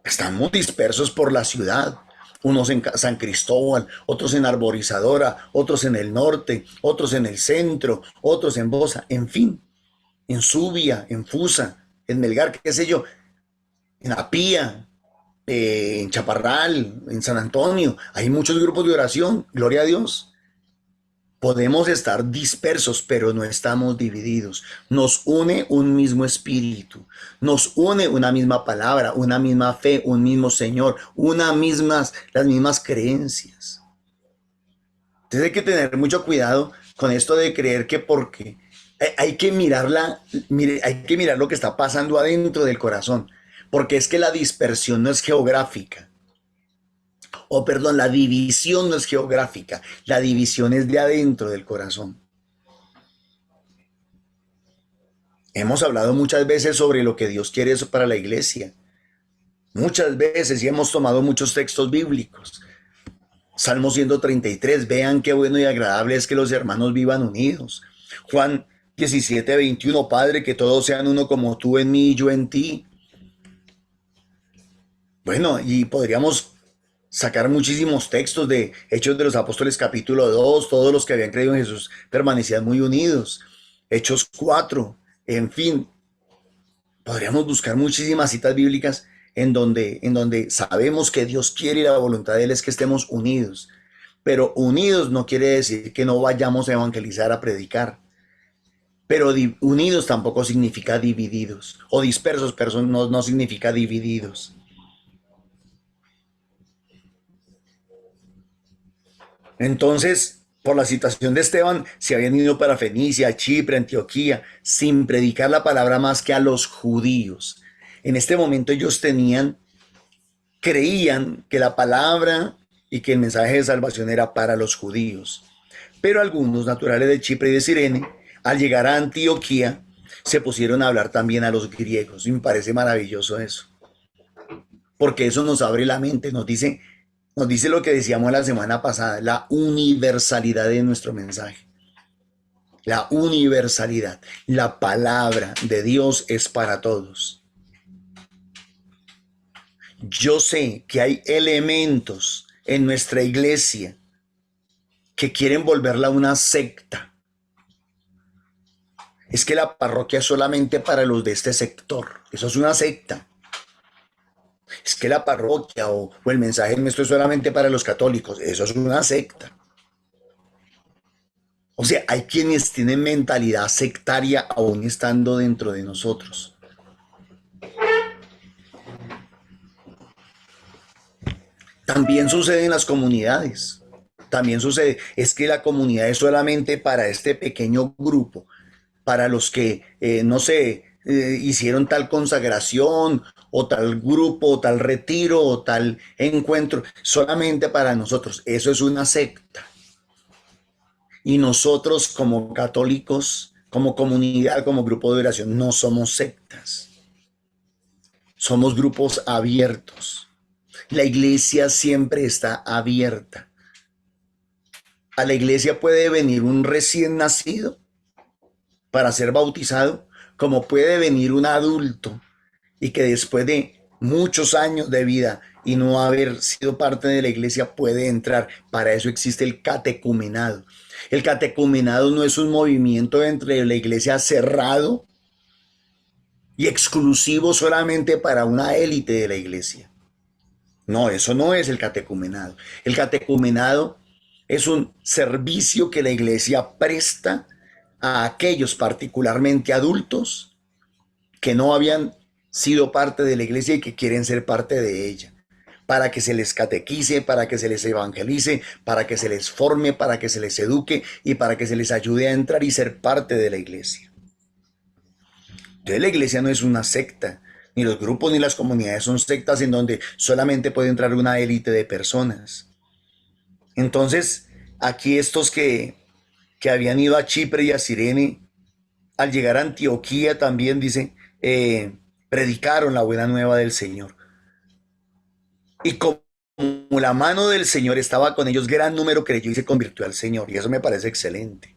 Estamos dispersos por la ciudad. Unos en San Cristóbal, otros en Arborizadora, otros en el norte, otros en el centro, otros en Bosa, en fin, en Subia, en Fusa, en Melgar, qué sé yo, en Apía, en Chaparral, en San Antonio. Hay muchos grupos de oración, gloria a Dios. Podemos estar dispersos, pero no estamos divididos. Nos une un mismo espíritu, nos une una misma palabra, una misma fe, un mismo Señor, las mismas creencias. Entonces hay que tener mucho cuidado con esto de creer que porque hay que mirar lo que está pasando adentro del corazón, porque es que la dispersión no es geográfica. La división no es geográfica, la división es de adentro del corazón. Hemos hablado muchas veces sobre lo que Dios quiere eso para la iglesia. Muchas veces, y hemos tomado muchos textos bíblicos. Salmo 133, vean qué bueno y agradable es que los hermanos vivan unidos. Juan 17, 21, Padre, que todos sean uno como tú en mí y yo en ti. Bueno, y podríamos sacar muchísimos textos de Hechos de los Apóstoles capítulo 2, todos los que habían creído en Jesús permanecían muy unidos. Hechos 4, en fin, podríamos buscar muchísimas citas bíblicas en donde sabemos que Dios quiere y la voluntad de Él es que estemos unidos. Pero unidos no quiere decir que no vayamos a evangelizar, a predicar. Pero unidos tampoco significa divididos. O dispersos, pero no significa divididos. Entonces, por la situación de Esteban, se habían ido para Fenicia, Chipre, Antioquía, sin predicar la palabra más que a los judíos. En este momento ellos creían que la palabra y que el mensaje de salvación era para los judíos. Pero algunos naturales de Chipre y de Cirene, al llegar a Antioquía, se pusieron a hablar también a los griegos. Y me parece maravilloso eso. Porque eso nos abre la mente, nos dice lo que decíamos la semana pasada, la universalidad de nuestro mensaje. La universalidad. La palabra de Dios es para todos. Yo sé que hay elementos en nuestra iglesia que quieren volverla una secta. Es que la parroquia es solamente para los de este sector. Eso es una secta. Es que la parroquia o el mensaje nuestro es solamente para los católicos. Eso es una secta. O sea, hay quienes tienen mentalidad sectaria aún estando dentro de nosotros. También sucede en las comunidades. También sucede. Es que la comunidad es solamente para este pequeño grupo, para los que, no sé, hicieron tal consagración o tal grupo o tal retiro o tal encuentro, solamente para nosotros. Eso es una secta. Y nosotros como católicos, como comunidad, como grupo de oración, no somos sectas. Somos grupos abiertos. La iglesia siempre está abierta. A la iglesia puede venir un recién nacido para ser bautizado, como puede venir un adulto y que después de muchos años de vida y no haber sido parte de la iglesia puede entrar. Para eso existe el catecumenado. El catecumenado no es un movimiento dentro de la iglesia cerrado y exclusivo solamente para una élite de la iglesia. No, eso no es el catecumenado. El catecumenado es un servicio que la iglesia presta a aquellos particularmente adultos que no habían sido parte de la iglesia y que quieren ser parte de ella, para que se les catequice, para que se les evangelice, para que se les forme, para que se les eduque y para que se les ayude a entrar y ser parte de la iglesia. Entonces la iglesia no es una secta, ni los grupos ni las comunidades son sectas en donde solamente puede entrar una élite de personas. Entonces, aquí estos que habían ido a Chipre y a Cirene, al llegar a Antioquía también, dice, predicaron la buena nueva del Señor. Y como la mano del Señor estaba con ellos, gran número creyó y se convirtió al Señor. Y eso me parece excelente.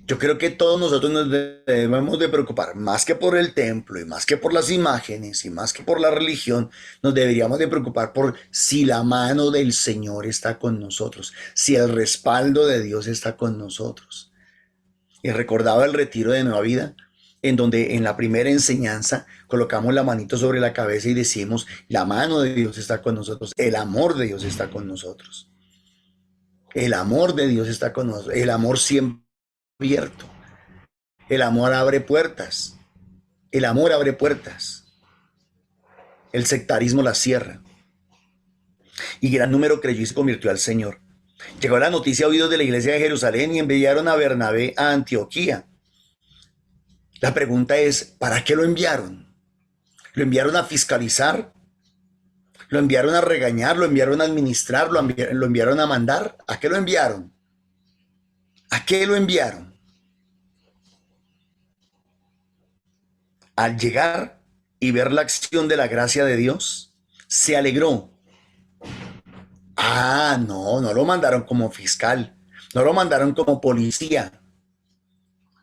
Yo creo que todos nosotros nos debemos de preocupar, más que por el templo y más que por las imágenes y más que por la religión, nos deberíamos de preocupar por si la mano del Señor está con nosotros, si el respaldo de Dios está con nosotros. Y recordaba el retiro de Nueva Vida, en donde en la primera enseñanza colocamos la manito sobre la cabeza y decimos, la mano de Dios está con nosotros, el amor de Dios está con nosotros. El amor de Dios está con nosotros, el amor siempre abierto. El amor abre puertas. El amor abre puertas. El sectarismo las cierra. Y gran número creyó y se convirtió al Señor. Llegó la noticia a oídos de la iglesia de Jerusalén y enviaron a Bernabé a Antioquía. La pregunta es, ¿para qué lo enviaron? ¿Lo enviaron a fiscalizar? ¿Lo enviaron a regañar? ¿Lo enviaron a administrar? ¿Lo enviaron a mandar? ¿A qué lo enviaron? ¿A qué lo enviaron? Al llegar y ver la acción de la gracia de Dios, se alegró. No lo mandaron como fiscal, no lo mandaron como policía,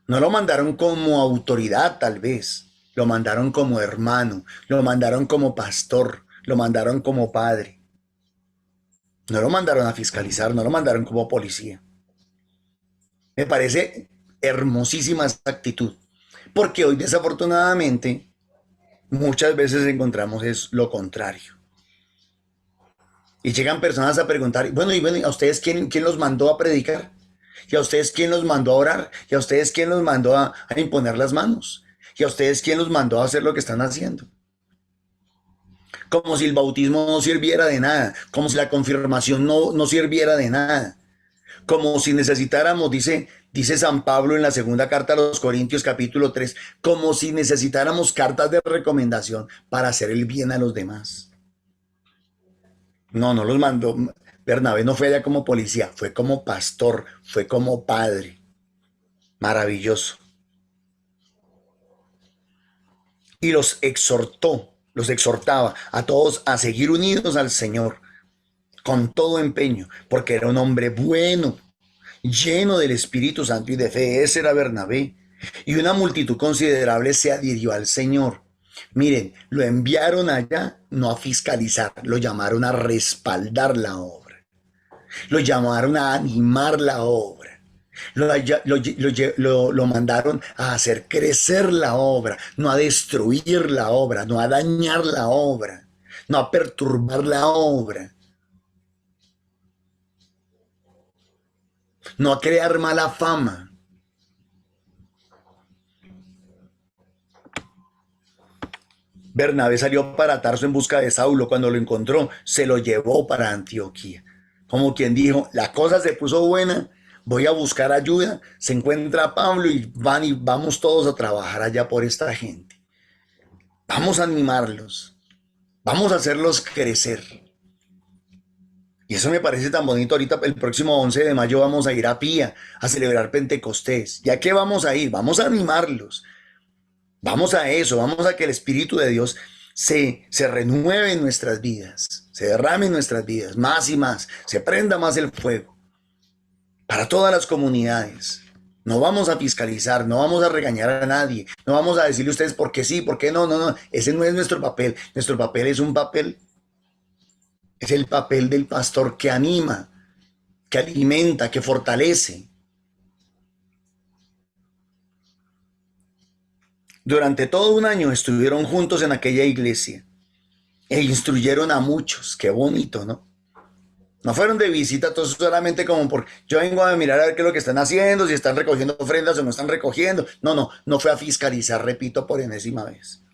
no lo mandaron como autoridad tal vez, lo mandaron como hermano, lo mandaron como pastor, lo mandaron como padre. No lo mandaron a fiscalizar, no lo mandaron como policía. Me parece hermosísima esta actitud, porque hoy desafortunadamente muchas veces encontramos es lo contrario. Y llegan personas a preguntar, bueno, ¿a ustedes quién los mandó a predicar? ¿Y a ustedes quién los mandó a orar? ¿Y a ustedes quién los mandó a imponer las manos? ¿Y a ustedes quién los mandó a hacer lo que están haciendo? Como si el bautismo no sirviera de nada, como si la confirmación no sirviera de nada. Como si necesitáramos, dice San Pablo en la segunda carta a los Corintios capítulo 3, como si necesitáramos cartas de recomendación para hacer el bien a los demás. No los mandó. Bernabé no fue allá como policía, fue como pastor, fue como padre. Maravilloso. Y los exhortaba a todos a seguir unidos al Señor con todo empeño, porque era un hombre bueno, lleno del Espíritu Santo y de fe. Ese era Bernabé. Y una multitud considerable se adhirió al Señor. Miren, lo enviaron allá no a fiscalizar, lo llamaron a respaldar la obra, lo llamaron a animar la obra, lo mandaron a hacer crecer la obra, no a destruir la obra, no a dañar la obra, no a perturbar la obra, no a crear mala fama. Bernabé salió para Tarso en busca de Saulo. Cuando lo encontró, se lo llevó para Antioquía. Como quien dijo, la cosa se puso buena, voy a buscar ayuda. Se encuentra Pablo y vamos todos a trabajar allá por esta gente. Vamos a animarlos, vamos a hacerlos crecer. Y eso me parece tan bonito. Ahorita el próximo 11 de mayo vamos a ir a Pía a celebrar Pentecostés. ¿Ya qué vamos a ir? Vamos a animarlos. Vamos a eso, vamos a que el Espíritu de Dios se renueve en nuestras vidas, se derrame en nuestras vidas, más y más, se prenda más el fuego para todas las comunidades. No vamos a fiscalizar, no vamos a regañar a nadie, no vamos a decirle a ustedes por qué sí, por qué no, no, no. Ese no es nuestro papel. Nuestro papel es un papel, es el papel del pastor que anima, que alimenta, que fortalece. Durante todo un año estuvieron juntos en aquella iglesia e instruyeron a muchos. Qué bonito, ¿no? No fueron de visita todos solamente como por yo vengo a mirar a ver qué es lo que están haciendo, si están recogiendo ofrendas o no están recogiendo. No, no, no fue a fiscalizar, repito por enésima vez.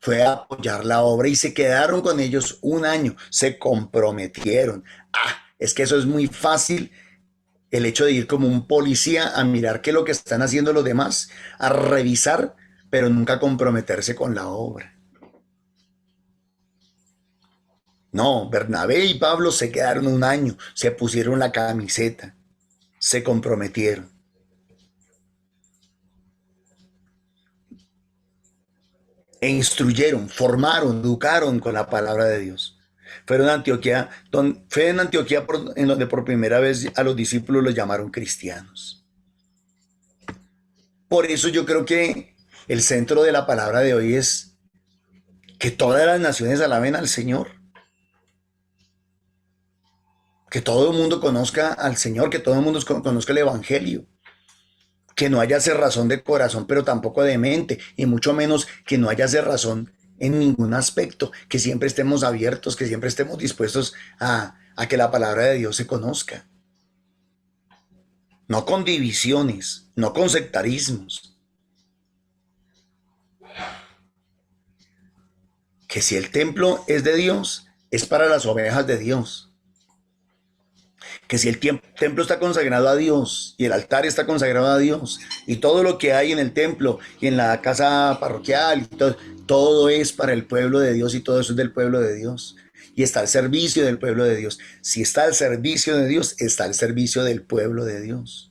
Fue a apoyar la obra y se quedaron con ellos un año, se comprometieron. Ah, es que eso es muy fácil, el hecho de ir como un policía a mirar qué es lo que están haciendo los demás, a revisar, pero nunca comprometerse con la obra. No, Bernabé y Pablo se quedaron un año, se pusieron la camiseta, se comprometieron. E instruyeron, formaron, educaron con la palabra de Dios. Fueron a Antioquía, fue en Antioquía en donde por primera vez a los discípulos los llamaron cristianos. Por eso yo creo que el centro de la palabra de hoy es que todas las naciones alaben al Señor. Que todo el mundo conozca al Señor, que todo el mundo conozca el Evangelio. Que no haya cerrazón de corazón, pero tampoco de mente, y mucho menos que no haya cerrazón en ningún aspecto, que siempre estemos abiertos, que siempre estemos dispuestos a que la palabra de Dios se conozca. No con divisiones, no con sectarismos. Que si el templo es de Dios, es para las ovejas de Dios. Que si el templo está consagrado a Dios y el altar está consagrado a Dios y todo lo que hay en el templo y en la casa parroquial, y todo es para el pueblo de Dios y todo eso es del pueblo de Dios. Y está al servicio del pueblo de Dios. Si está al servicio de Dios, está al servicio del pueblo de Dios.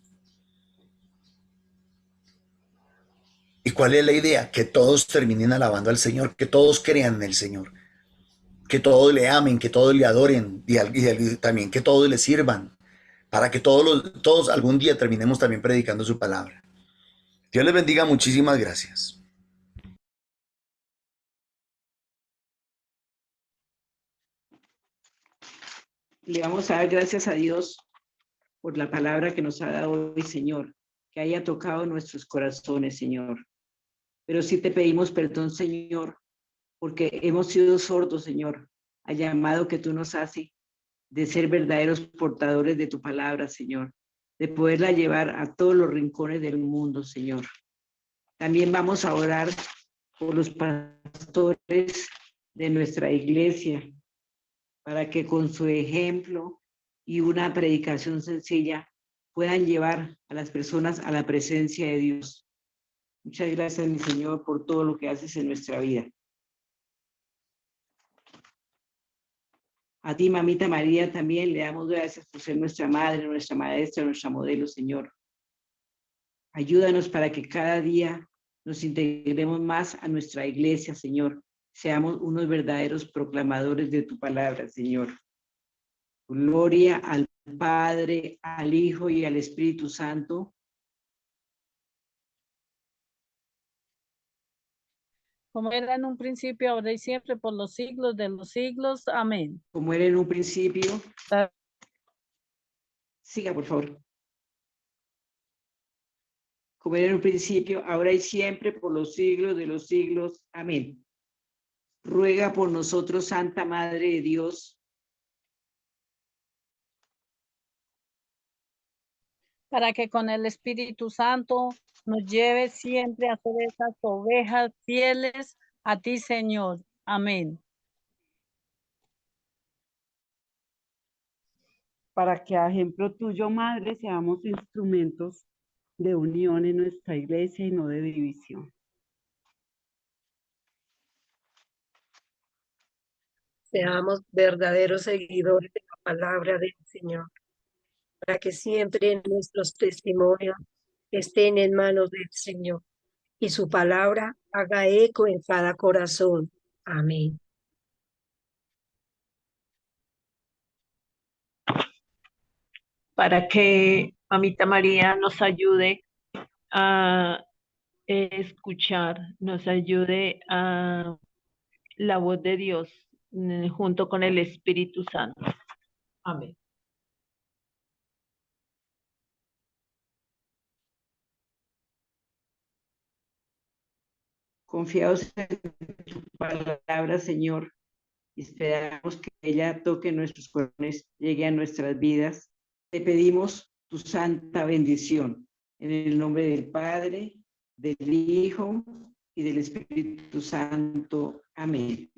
¿Y cuál es la idea? Que todos terminen alabando al Señor, que todos crean en el Señor, que todos le amen, que todos le adoren y también que todos le sirvan, para que todos algún día terminemos también predicando su palabra. Dios les bendiga, muchísimas gracias.
Le vamos a dar gracias a Dios por la palabra que nos ha dado hoy, Señor, que haya tocado nuestros corazones, Señor. Pero sí te pedimos perdón, Señor, porque hemos sido sordos, Señor, al llamado que tú nos haces de ser verdaderos portadores de tu palabra, Señor, de poderla llevar a todos los rincones del mundo, Señor. También vamos a orar por los pastores de nuestra iglesia, para que con su ejemplo y una predicación sencilla puedan llevar a las personas a la presencia de Dios. Muchas gracias, mi Señor, por todo lo que haces en nuestra vida. A ti, mamita María, también le damos gracias por ser nuestra madre, nuestra maestra, nuestra modelo, Señor. Ayúdanos para que cada día nos integremos más a nuestra iglesia, Señor. Seamos unos verdaderos proclamadores de tu palabra, Señor. Gloria al Padre, al Hijo y al Espíritu Santo.
Como era en un principio, ahora y siempre, por los siglos de los siglos. Amén.
Como era en un principio. Siga, por favor. Como era en un principio, ahora y siempre, por los siglos de los siglos. Amén. Ruega por nosotros, Santa Madre de Dios,
para que con el Espíritu Santo nos lleve siempre a ser esas ovejas fieles a ti, Señor. Amén.
Para que a ejemplo tuyo, Madre, seamos instrumentos de unión en nuestra iglesia y no de división.
Seamos verdaderos seguidores de la palabra del Señor, para que siempre nuestros testimonios estén en manos del Señor y su palabra haga eco en cada corazón. Amén.
Para que
Mamita María nos ayude a escuchar, nos ayude a la voz de Dios junto con el Espíritu Santo. Amén.
Confiados en tu palabra, Señor, y esperamos que ella toque nuestros corazones, llegue a nuestras vidas. Te pedimos tu santa bendición. En el nombre del Padre, del Hijo y del Espíritu Santo. Amén.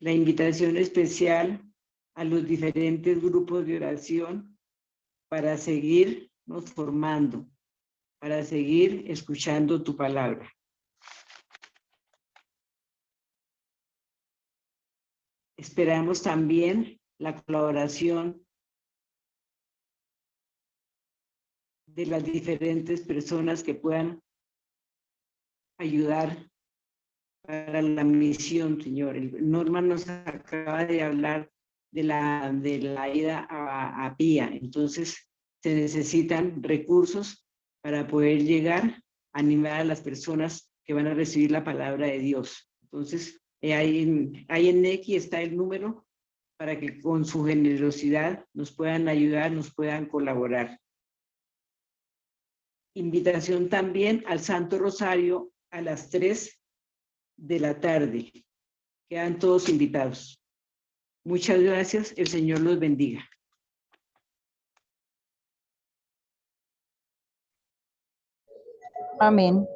La invitación especial a los diferentes grupos de oración para seguirnos formando, para seguir escuchando tu palabra. Esperamos también la colaboración de las diferentes personas que puedan ayudar para la misión, Señor. Norma nos acaba de hablar de la ida a Pía. Entonces, se necesitan recursos para poder llegar a animar a las personas que van a recibir la palabra de Dios. Entonces, ahí en Nequi está el número para que con su generosidad nos puedan ayudar, nos puedan colaborar. Invitación también al Santo Rosario a las 3 de la tarde. Quedan todos invitados. Muchas gracias. El Señor los bendiga.
Amén.